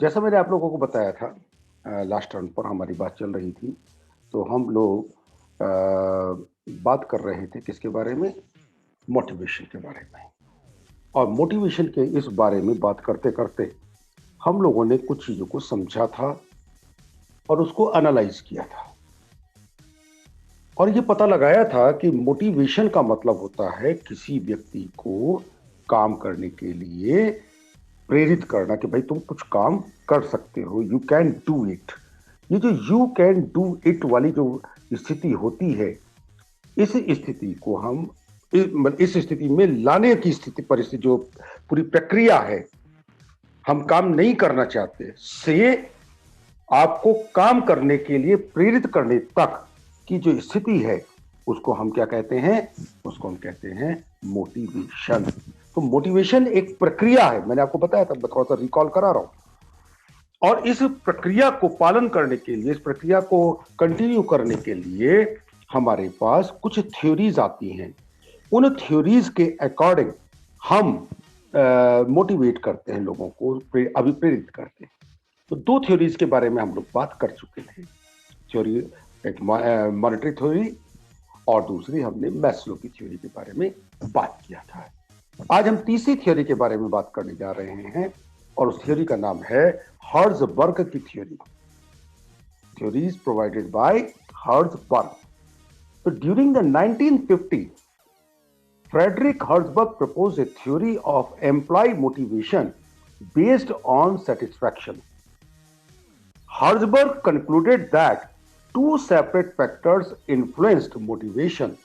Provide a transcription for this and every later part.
जैसा मैंने आप लोगों को बताया था लास्ट टर्न पर हमारी बात चल रही थी, तो हम लोग बात कर रहे थे किसके बारे में? मोटिवेशन के बारे में। और मोटिवेशन के इस बारे में बात करते-करते हम लोगों ने कुछ चीज़ों को समझा था और उसको एनालाइज़ किया था। और ये पता लगाया था कि मोटिवेशन का मतलब होता है किसी व्यक्ति को काम करने के लिए प्रेरित करना कि भाई तुम कुछ काम कर सकते हो, यू कैन डू इट। ये जो यू कैन डू इट वाली जो स्थिति होती है, इस स्थिति को हम इस स्थिति में लाने की स्थिति परिस्थिति जो पूरी प्रक्रिया है, हम काम नहीं करना चाहते से आपको काम करने के लिए प्रेरित करने तक की जो स्थिति है, उसको हम क्या कहते हैं? उसको हम कहते हैं मोटिवेशन। तो मोटिवेशन एक प्रक्रिया है, मैंने आपको बताया था, मैं थोड़ा सा रिकॉल करा रहा हूं। और इस प्रक्रिया को पालन करने के लिए, इस प्रक्रिया को कंटिन्यू करने के लिए हमारे पास कुछ थ्योरीज आती हैं। उन थ्योरीज के अकॉर्डिंग हम मोटिवेट करते हैं लोगों को, अभिप्रेरित करते हैं। तो दो थ्योरीज के बारे में हम लोग बात कर चुके थे। थ्योरी एक मॉनेटरी थ्योरी और दूसरी हमने मैस्लो की थ्योरी के बारे में बात किया था। आज हम तीसरी थ्योरी के बारे में बात करने जा रहे हैं और उस थ्योरी का नाम है हर्ट्ज़बर्ग की theory. Theories provided by Herzberg. तो during the 1950 Frederick Herzberg proposed a theory of employee motivation based on satisfaction. Herzberg concluded that two separate factors influenced motivation.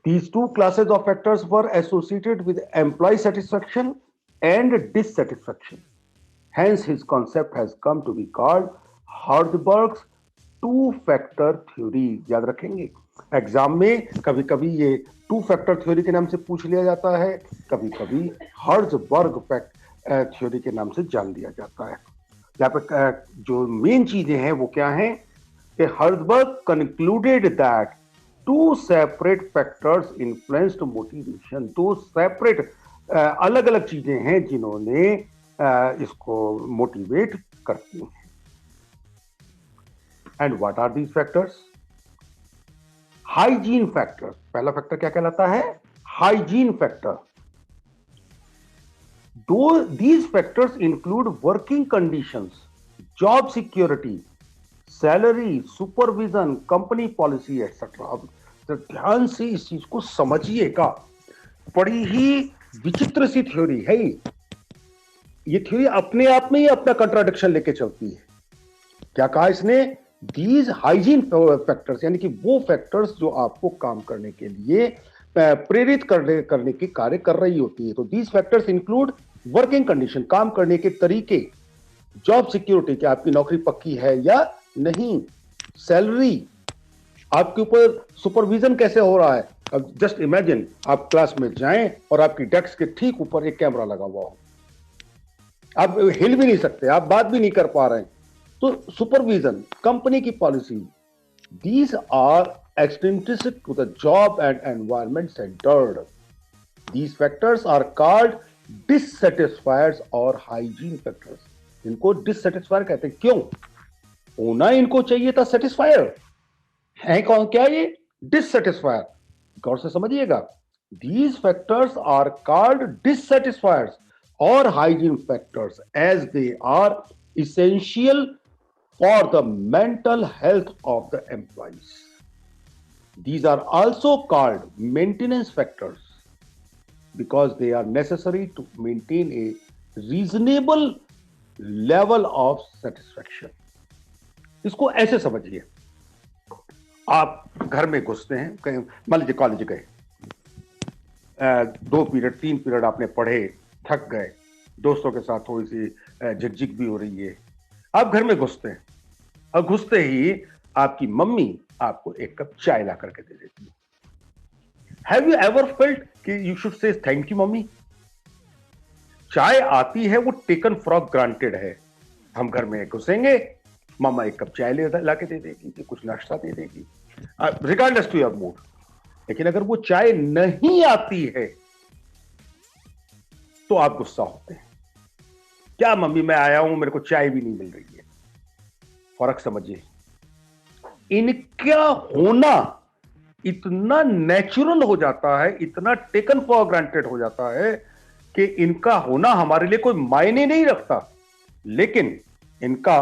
These two classes of factors were associated with employee satisfaction and dissatisfaction. Hence, his concept has come to be called Herzberg's two-factor theory. याद रखेंगे, exam में कभी कभी ये two factor theory के नाम से पूछ लिया जाता है, कभी कभी हर्ट्ज़बर्ग थ्योरी के नाम से जान लिया जाता है। यहाँ पे जो मेन चीजें हैं वो क्या हैं कि Herzberg concluded that two separate factors influenced motivation. दो सेपरेट अलग अलग चीजें हैं जिन्होंने इसको मोटिवेट करती हैं। And what are these factors? Hygiene factor. पहला फैक्टर क्या कहलाता है? Hygiene factor. These factors include working conditions, job security, salary, supervision, company policy, etc. अब तो ध्यान से इस चीज को समझिएगा, बड़ी ही विचित्र सी थ्योरी है ये थ्योरी अपने आप में ही अपना कंट्राडिक्शन लेके चलती है। क्या कहा इसने? दीज हाइजीन फैक्टर्स, यानी कि वो फैक्टर्स जो आपको काम करने के लिए प्रेरित करने के कार्य कर रही होती है। तो these factors include working condition, काम करने के तरीके, जॉब सिक्योरिटी, कि आपकी नौकरी पक्की है या नहीं, सैलरी, आपके ऊपर सुपरविजन कैसे हो रहा है। अब जस्ट इमेजिन आप क्लास में जाएं और आपकी डेस्क के ठीक ऊपर एक कैमरा लगा हुआ हो, आप हिल भी नहीं सकते, आप बात भी नहीं कर पा रहे हैं, तो सुपरविजन, कंपनी की policy, these are extrinsic to the job and environment centered. These factors are called dissatisfiers or hygiene factors. इनको dissatisfier कहते हैं। क्यों? होना इनको चाहिए था satisfier, है कौन? क्या ये? dissatisfier। गौर से समझिएगा, these factors are called dissatisfiers or hygiene factors as they are essential for the mental health of the employees. These are also called maintenance factors because they are necessary to maintain a reasonable level of satisfaction. इसको ऐसे समझिए, आप घर में घुसते हैं, कहीं मान लीजिए कॉलेज गए, 2 पीरियड 3 पीरियड आपने पढ़े, थक गए, दोस्तों के साथ थोड़ी सी झिकझिक भी हो रही है, आप घर में घुसते हैं और घुसते ही आपकी मम्मी आपको एक कप चाय ला करके दे देती है। हैव यू एवर फेल्ट कि you should say thank you mummy? चाय आती है वो टेकन फॉर ग्रांटेड है। हम घर में घुसेंगे, मामा एक कप चाय ला के दे देगी, कि कुछ नाश्ता दे देगी, रिगार्डलेस टू योर मूड। लेकिन अगर वो चाय नहीं आती है तो आप गुस्सा होते हैं। क्या मम्मी मैं आया हूं, मेरे को चाय भी नहीं मिल रही है। फर्क समझिए, इनका होना इतना नेचुरल हो जाता है, इतना टेकन फॉर ग्रांटेड हो जाता है कि इनका होना हमारे लिए कोई मायने नहीं रखता। लेकिन इनका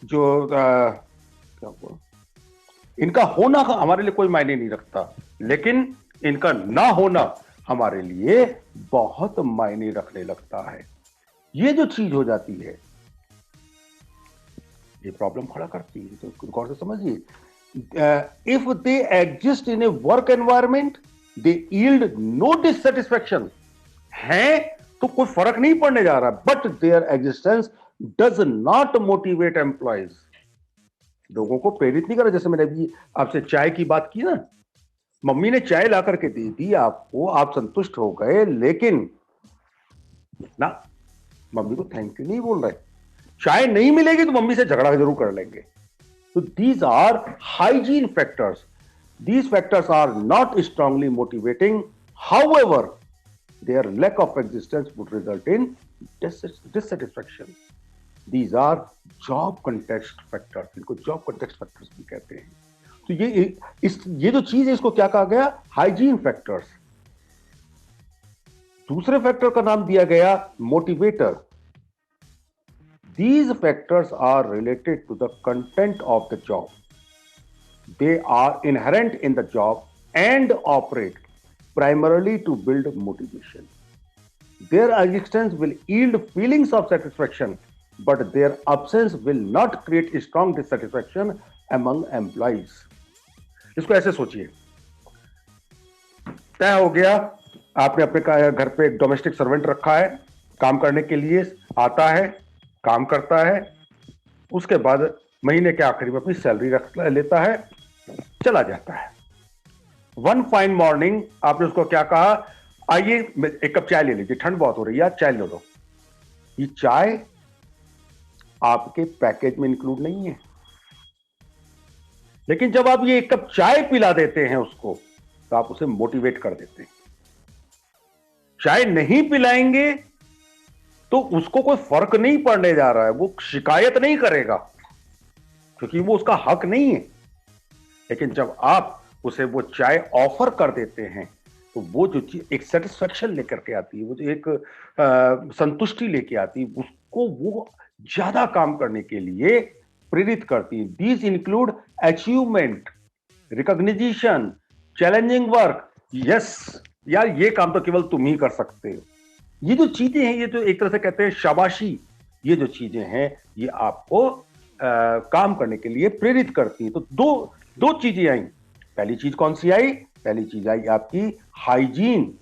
जो क्या हुआ, इनका होना हमारे लिए कोई मायने नहीं रखता, लेकिन इनका ना होना हमारे लिए बहुत मायने रखने लगता है। ये जो चीज हो जाती है, ये प्रॉब्लम खड़ा करती है। तो गौर से समझिए, if they exist in a work environment they yield no dissatisfaction, है तो कोई फर्क नहीं पड़ने जा रहा, but their existence does not motivate employees, लोगों को प्रेरित नहीं करा। जैसे मैंने अभी आपसे चाय की बात की ना, मम्मी ने चाय ला करके दे दी आपको, आप संतुष्ट हो गए, लेकिन ना मम्मी को थैंक यू नहीं बोल रहे। चाय नहीं मिलेगी तो मम्मी से झगड़ा जरूर कर लेंगे। तो these are hygiene factors, these factors are not strongly motivating, however their lack of existence would result in dissatisfaction. These are job context factors, इनको job context factors भी कहते हैं। तो ये जो चीज है, इसको क्या कहा गया, हाइजीन फैक्टर्स। दूसरे फैक्टर का नाम दिया गया motivator. These factors are related to the content of the job. They are inherent in the job and operate primarily to build motivation. Their existence will yield feelings of satisfaction, but their absence will not create strong dissatisfaction among employees. इसको ऐसे सोचिए, तय हो गया, आपने अपने घर पे एक डोमेस्टिक सर्वेंट रखा है, काम करने के लिए आता है, काम करता है, उसके बाद महीने के आखिरी में अपनी सैलरी रख लेता है, चला जाता है। वन फाइन मॉर्निंग आपने उसको क्या कहा, आइए एक कप चाय ले लीजिए, ठंड बहुत हो रही है, चाय ले लो। ये चाय आपके पैकेज में इंक्लूड नहीं है, लेकिन जब आप ये एक कप चाय पिला देते हैं उसको, तो आप उसे मोटिवेट कर देते हैं। चाय नहीं पिलाएंगे तो उसको कोई फर्क नहीं पड़ने जा रहा है, वो शिकायत नहीं करेगा क्योंकि वो उसका हक नहीं है। लेकिन जब आप उसे वो चाय ऑफर कर देते हैं, तो वो जो चीज एक सेटिस्फेक्शन लेकर के आती है, वो जो एक संतुष्टि लेके आती है, उसको वो ज्यादा काम करने के लिए प्रेरित करती है। These include achievement, recognition, challenging work. Yes यार, ये काम तो केवल तुम ही कर सकते हो। ये जो चीजें हैं, ये जो एक तरह से कहते हैं शाबाशी, ये जो चीजें हैं, ये आपको काम करने के लिए प्रेरित करती हैं। तो दो चीजें आई। पहली चीज कौन सी आई, पहली चीज आई आपकी हाइजीन,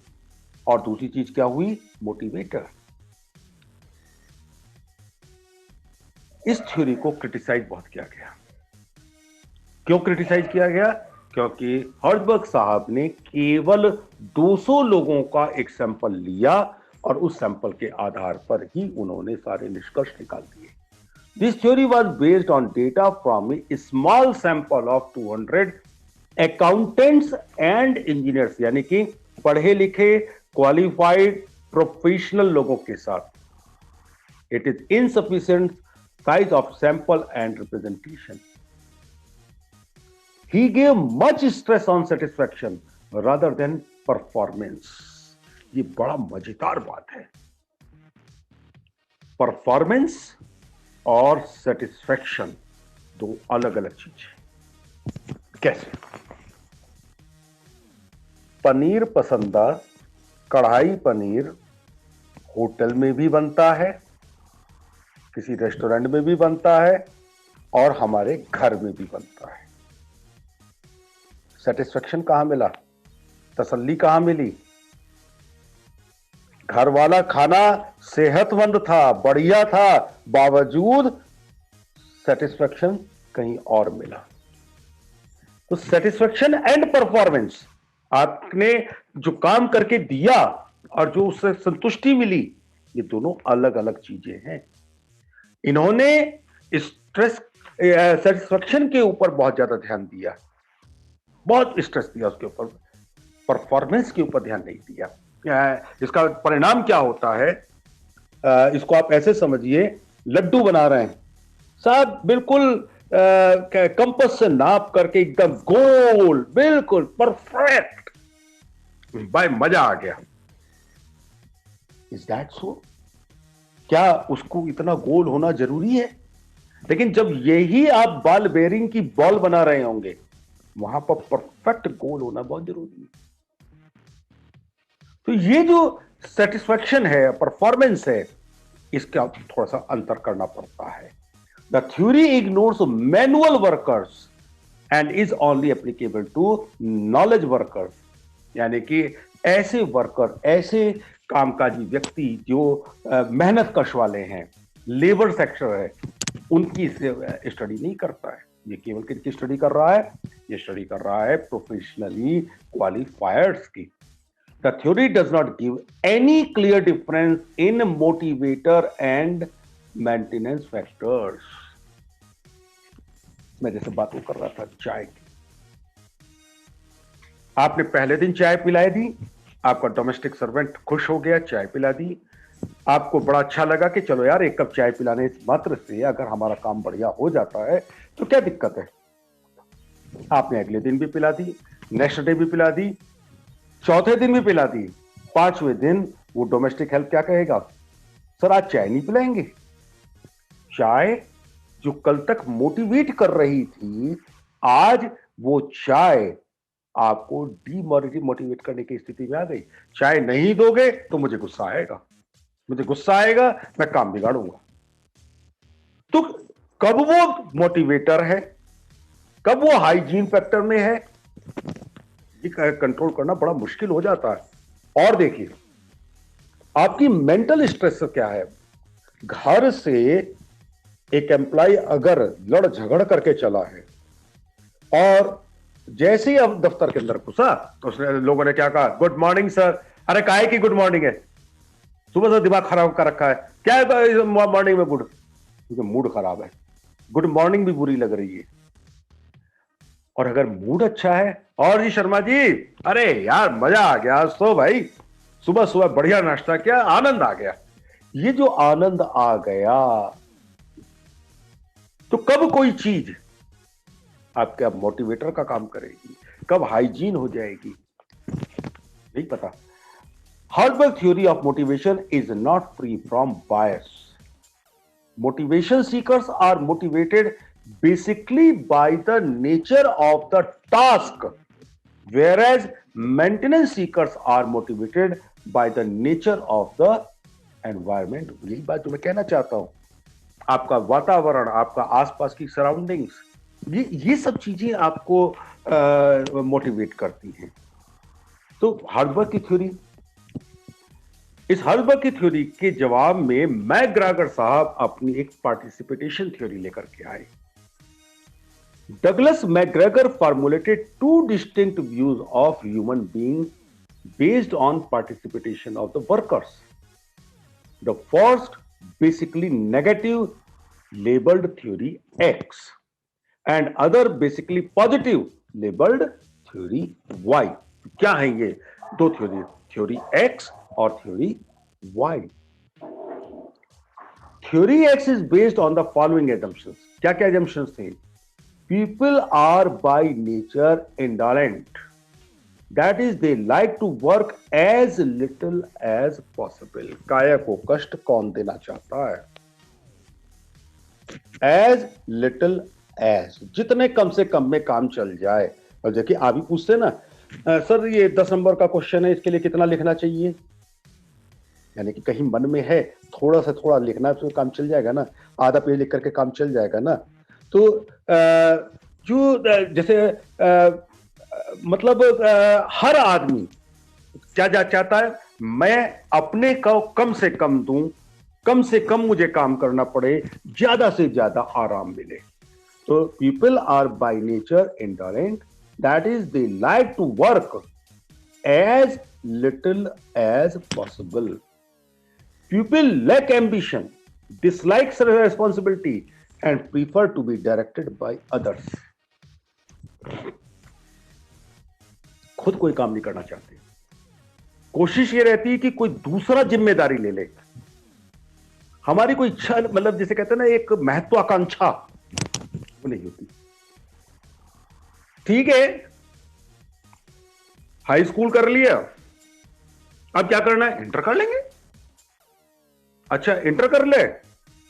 और दूसरी चीज क्या हुई, मोटिवेटर। इस थ्योरी को क्रिटिसाइज बहुत किया गया। क्यों क्रिटिसाइज किया गया, क्योंकि हर्जबर्ग साहब ने केवल 200 लोगों का एक सैंपल लिया और उस सैंपल के आधार पर ही उन्होंने सारे निष्कर्ष निकाल दिए। This theory was based on data from A small sample of 200 accountants and engineers, यानी कि पढ़े लिखे क्वालिफाइड प्रोफेशनल लोगों के साथ। It is insufficient size of sample and representation. He gave much stress on satisfaction rather than performance. ये बड़ा मजेदार बात है। परफॉर्मेंस और सेटिस्फैक्शन दो अलग अलग चीजें। कैसे? पनीर पसंदा, कढ़ाई पनीर होटल में भी बनता है, किसी रेस्टोरेंट में भी बनता है, और हमारे घर में भी बनता है। सेटिस्फेक्शन कहां मिला, तसल्ली कहां मिली? घर वाला खाना सेहतमंद था, बढ़िया था, बावजूद सेटिस्फेक्शन कहीं और मिला। तो सेटिस्फेक्शन एंड परफॉर्मेंस, आपने जो काम करके दिया और जो उससे संतुष्टि मिली, ये दोनों अलग अलग चीजें हैं। इन्होंने स्ट्रेस सेटिस्फेक्शन के ऊपर बहुत ज्यादा ध्यान दिया, बहुत स्ट्रेस दिया उसके ऊपर, परफॉर्मेंस के ऊपर ध्यान नहीं दिया। इसका परिणाम क्या होता है? इसको आप ऐसे समझिए, लड्डू बना रहे हैं साहब, बिल्कुल कंपास से नाप करके एकदम गोल, बिल्कुल परफेक्ट, भाई मजा आ गया। Is that so? क्या उसको इतना गोल होना जरूरी है? लेकिन जब यही आप बॉल बेयरिंग की बॉल बना रहे होंगे, वहां पर परफेक्ट गोल होना बहुत जरूरी है। तो ये जो सेटिस्फैक्शन है, परफॉर्मेंस है, इसका थोड़ा सा अंतर करना पड़ता है। The theory ignores manual workers and is only applicable to knowledge workers, यानी कि ऐसे वर्कर, ऐसे कामकाजी व्यक्ति जो मेहनत कश वाले हैं, लेबर सेक्टर है, उनकी स्टडी नहीं करता है। ये केवल किसकी स्टडी कर रहा है? ये स्टडी कर रहा है प्रोफेशनली क्वालिफायर्स की। The theory does not give any clear difference in motivator and maintenance factors. मैं जैसे बात वो कर रहा था चाय की, आपने पहले दिन चाय पिलाई दी, आपका डोमेस्टिक सर्वेंट खुश हो गया, चाय पिला दी, आपको बड़ा अच्छा लगा कि चलो यार, एक कप चाय पिलाने मात्र से अगर हमारा काम बढ़िया हो जाता है तो क्या दिक्कत है। आपने अगले दिन भी पिला दी, नेक्स्ट डे भी पिला दी, चौथे दिन भी पिला दी, पांचवें दिन वो डोमेस्टिक हेल्प क्या कहेगा? सर आज चाय नहीं पिलाएंगे। चाय जो कल तक मोटिवेट कर रही थी, आज वो चाय आपको डीमोटिवेट करने की स्थिति में आ गई। चाय नहीं दोगे तो मुझे गुस्सा आएगा, मुझे गुस्सा आएगा, मैं काम बिगाड़ूंगा। तो कब वो मोटिवेटर है, कब वो हाइजीन फैक्टर में है, ये कंट्रोल करना बड़ा मुश्किल हो जाता है। और देखिए, आपकी मेंटल स्ट्रेस क्या है? घर से एक एम्प्लॉय अगर लड़ झगड़ करके चला है और जैसे ही अब दफ्तर के अंदर घुसा तो उसने, लोगों ने क्या कहा? Good morning sir. अरे काहे की गुड मॉर्निंग है? सुबह से दिमाग खराब कर रखा है, क्या है मॉर्निंग में गुड? क्योंकि मूड खराब है, गुड मॉर्निंग भी बुरी लग रही है। और अगर मूड अच्छा है, और जी शर्मा जी, अरे यार मजा आ गया आज तो भाई, सुबह सुबह बढ़िया नाश्ता किया, आनंद आ गया। ये जो आनंद आ गया, तो कब कोई चीज आपके मोटिवेटर का काम करेगी, कब हाइजीन हो जाएगी, नहीं पता। Herbal theory of motivation is not free from bias. Motivation seekers are motivated basically by the nature of the task, whereas maintenance seekers are motivated by the nature of the environment. यही बात जो मैं कहना चाहता हूं, आपका वातावरण, आपका आसपास की सराउंडिंग्स, ये सब चीजें आपको मोटिवेट करती हैं। तो हर्बल की थ्योरी, इस हर्बल की थ्योरी के जवाब में मैकग्रेगर साहब अपनी एक पार्टिसिपेशन थ्योरी लेकर के आए। Douglas McGregor formulated two distinct views of human being based on participation of the workers. The first basically negative labelled theory X and other basically positive labelled theory Y. क्या है ये दो theory? Theory X और theory Y. Theory X is based on the following assumptions. क्या क्या assumptions थे? People are by nature indolent, that is they like to work as little as possible. काया को कष्ट कौन देना चाहता है? एज लिटिल एज, जितने कम से कम में काम चल जाए। और देखिए आप भी पूछते ना, सर ये 10 नंबर का क्वेश्चन है, इसके लिए कितना लिखना चाहिए? यानी कि कहीं मन में है, थोड़ा सा थोड़ा लिखना तो काम चल जाएगा ना, आधा पेज लिख करके काम चल जाएगा ना। तो जो जैसे मतलब हर आदमी क्या चाहता है? मैं अपने को कम से कम दूं, कम से कम मुझे काम करना पड़े, ज्यादा से ज्यादा आराम मिले। तो people are by nature indolent, that is they like to work as little as possible. People lack ambition, dislike responsibility, and prefer to be directed by others. खुद कोई काम नहीं करना चाहते, कोशिश ये रहती है कि कोई दूसरा जिम्मेदारी ले ले। हमारी कोई इच्छा, मतलब जिसे कहते हैं ना एक महत्वाकांक्षा, वो नहीं होती। ठीक है, हाई स्कूल कर लिया, अब क्या करना है? इंटर कर लेंगे। अच्छा, इंटर कर ले,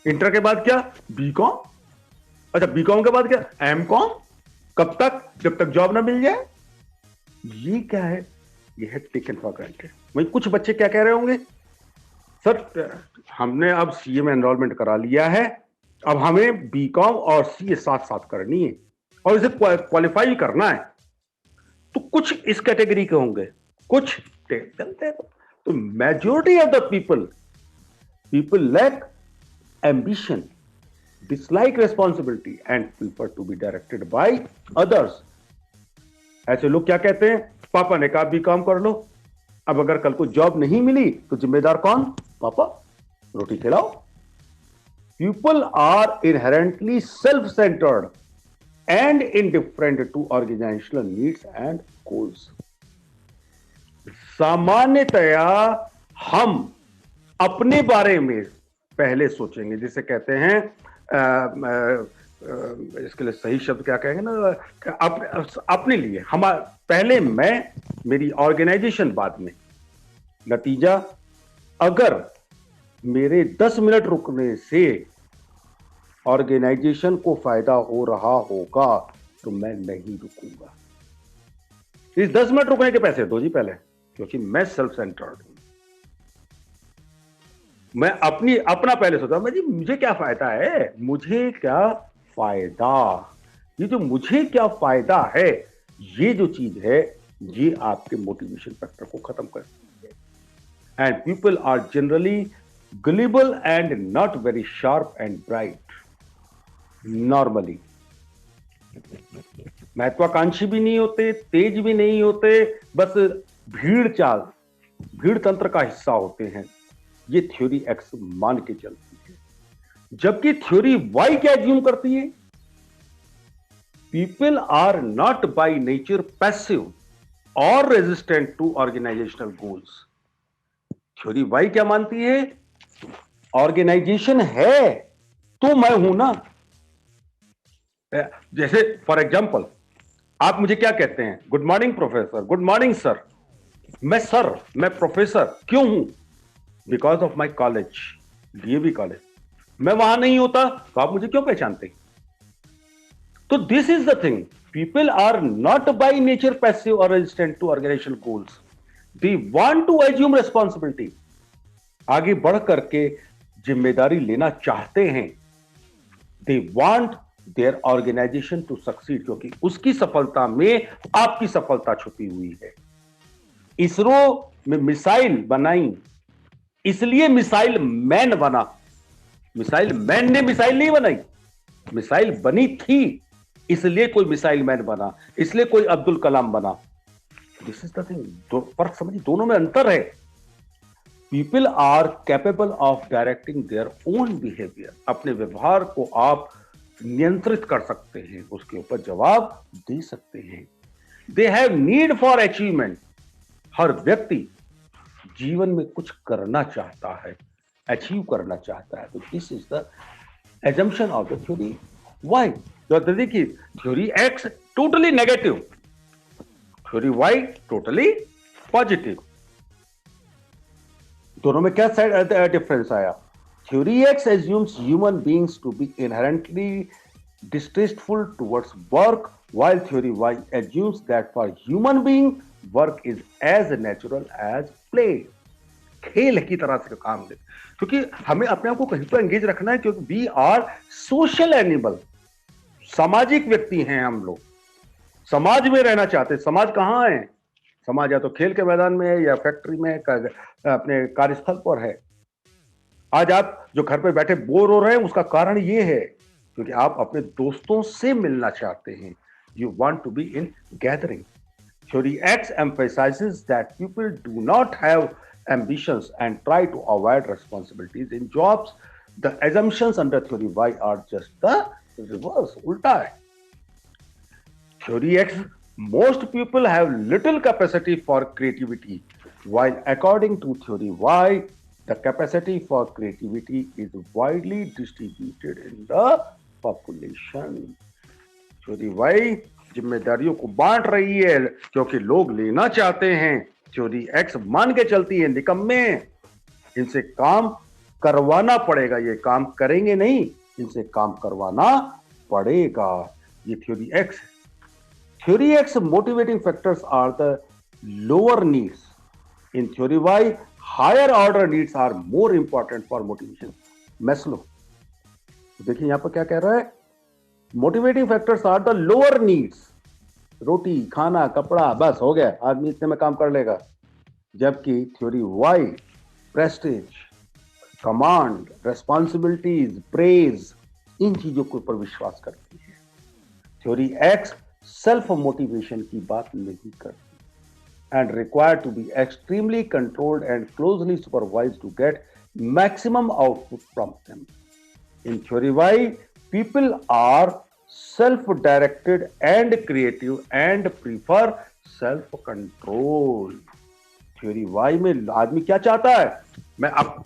इंटर के बाद क्या? बीकॉम। अच्छा, बीकॉम के बाद क्या? एमकॉम। कब तक? जब तक जॉब ना मिल जाए। ये क्या है? ये है टेकन फॉर ग्रांटेड। वही कुछ बच्चे क्या कह रहे होंगे, सर हमने अब सीए में एनरोलमेंट करा लिया है, अब हमें बीकॉम और सीए साथ साथ करनी है और इसे क्वालिफाई करना है। तो कुछ इस कैटेगरी के होंगे, कुछ चलते हैं। तो majority of the people lack ambition, dislike responsibility and prefer to be directed by others। ऐसे लोग क्या कहते हैं? पापा ने कहा भी काम कर लो, अब अगर कल को जॉब नहीं मिली तो जिम्मेदार कौन? पापा, रोटी खिलाओ। People are inherently self-centered and indifferent to organizational needs and goals। सामान्यतया हम अपने बारे में पहले सोचेंगे, जिसे कहते हैं इसके लिए सही शब्द क्या कहेंगे ना, अपने लिए। हम पहले मैं, मेरी ऑर्गेनाइजेशन बाद में। नतीजा, अगर मेरे 10 मिनट रुकने से ऑर्गेनाइजेशन को फायदा हो रहा होगा तो मैं नहीं रुकूंगा। इस 10 मिनट रुकने के पैसे दो जी पहले, क्योंकि मैं सेल्फ सेंटर्ड हूं। मैं अपना पहले सोचा, मैं जी मुझे क्या फायदा है, मुझे क्या फायदा। ये जो मुझे क्या फायदा है, ये जो चीज है, ये आपके मोटिवेशन फैक्टर को खत्म करती है। And people are generally gullible and not very sharp and bright। Normally महत्वाकांक्षी भी नहीं होते, तेज भी नहीं होते, बस भीड़ तंत्र का हिस्सा होते हैं। ये थ्योरी एक्स मान के चलती है, जबकि थ्योरी वाई क्या एज्यूम करती है? People are not by nature passive और resistant to organisational goals. Theory Y क्या मानती है? ऑर्गेनाइजेशन है तो मैं हूं ना। जैसे फॉर एग्जांपल, आप मुझे क्या कहते हैं? Good morning professor, good morning sir. मैं प्रोफेसर क्यों हूं? Because of my college, DAV college. मैं वहां नहीं होता तो आप मुझे क्यों पहचानते? तो this is the thing, people are not by nature passive और resistant to organisational goals. They want to assume responsibility, आगे बढ़ करके जिम्मेदारी लेना चाहते हैं। They want their organisation to succeed, क्योंकि उसकी सफलता में आपकी सफलता छुपी हुई है। इसरो में मिसाइल बनाई, इसलिए मिसाइल मैन बना। मिसाइल मैन ने मिसाइल नहीं बनाई, मिसाइल बनी थी इसलिए कोई मिसाइल मैन बना, इसलिए कोई अब्दुल कलाम बना। This is the thing. फर्क समझिए, दोनों में अंतर है। People are capable of directing their own behaviour. अपने व्यवहार को आप नियंत्रित कर सकते हैं, उसके ऊपर जवाब दे सकते हैं। They have need for achievement. हर व्यक्ति जीवन में कुछ करना चाहता है, अचीव करना चाहता है। तो this is the assumption of the theory Y. तो देखिए, theory X totally negative, theory Y totally positive. दोनों में क्या डिफरेंस आया? Theory X assumes human beings to be inherently distasteful towards work, while theory Y assumes that for human being work is as natural as play। खेल की तरह से काम ले, क्योंकि हमें अपने आप को कहीं तो एंगेज रखना है, क्योंकि वी आर सोशल एनिमल, सामाजिक व्यक्ति हैं हम लोग, समाज में रहना चाहते हैं। समाज कहाँ है? समाज या तो खेल के मैदान में है, या फैक्ट्री में, अपने कार्यस्थल पर है। आज आप जो घर पे बैठे बोर हो रहे हैं, उसका कारण ये है क्योंकि आप अपने दोस्तों से मिलना चाहते हैं। You want to be in gathering। Theory X emphasizes that people do not have ambitions and try to avoid responsibilities in jobs। The assumptions under Theory Y are just the reverse, उल्टा है। Theory X, most people have little capacity for creativity। while according to theory Y, the capacity for creativity is widely distributed in the population. Theory Y जिम्मेदारियों को बांट रही है क्योंकि लोग लेना चाहते हैं। थ्योरी एक्स मान के चलती है निकम्मे, इनसे काम करवाना पड़ेगा, ये काम करेंगे नहीं, इनसे काम करवाना पड़ेगा। ये theory X. Theory X motivating factors are the lower needs. In theory Y higher order needs are more important for motivation. Maslow देखिए यहां पर क्या कह रहा है, motivating factors are the lower needs. रोटी खाना कपड़ा बस हो गया, आदमी इतने में काम कर लेगा। जबकि theory Y prestige, command, responsibilities, praise, इन चीजों के ऊपर विश्वास करती है। थ्योरी एक्स सेल्फ मोटिवेशन की बात नहीं करती and required to be extremely controlled and closely supervised to get maximum output from them. In theory Y people are self directed and creative and prefer self control. Theory Y में आदमी क्या चाहता है, मैं आप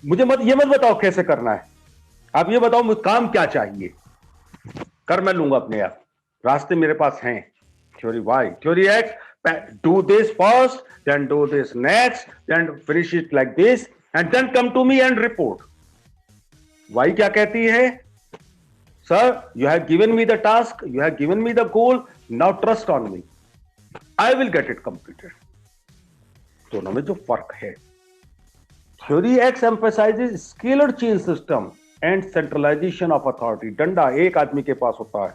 मुझे ये मत बताओ कैसे करना है, आप ये बताओ मुझे काम क्या चाहिए, कर मैं लूंगा अपने आप, रास्ते मेरे पास हैं। Theory Y, theory X, do this first, then do this next, then finish it like this and then come to me and report. Y क्या कहती है, sir you have given me the task, you have given me the goal, now trust on me, I will get it completed. दोनों में जो फर्क है, theory X emphasises scalar chain system and centralisation of authority. डंडा एक आदमी के पास होता है,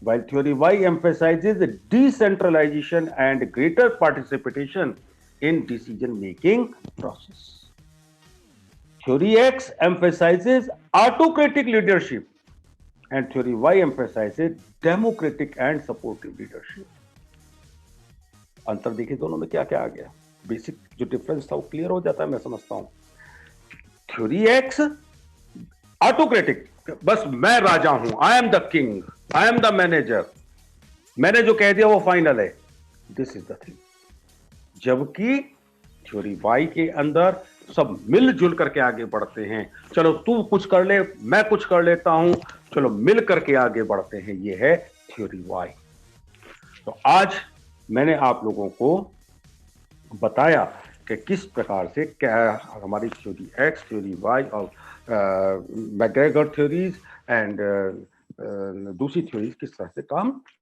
while theory Y emphasizes decentralization and greater participation in decision making process. Theory X emphasizes autocratic leadership and theory Y emphasizes democratic and supportive leadership. अंतर देखिए दोनों में क्या क्या आ गया, बेसिक जो डिफरेंस था वो क्लियर हो जाता है, मैं समझता हूं। थ्योरी एक्स ऑटोक्रेटिक, बस मैं राजा हूं, I am the king, I am the manager, मैंने जो कह दिया वो फाइनल है, दिस इज द थिंग। जबकि थ्योरी वाई के अंदर सब मिलजुल करके आगे बढ़ते हैं, चलो तू कुछ कर ले मैं कुछ कर लेता हूं, चलो मिल करके आगे बढ़ते हैं, ये है थ्योरी वाई। तो आज मैंने आप लोगों को बताया कि किस प्रकार से क्या हमारी थ्योरी एक्स, थ्योरी वाई और मैकग्रेगर थ्योरीज एंड दूसरी थ्योरीज किस तरह से काम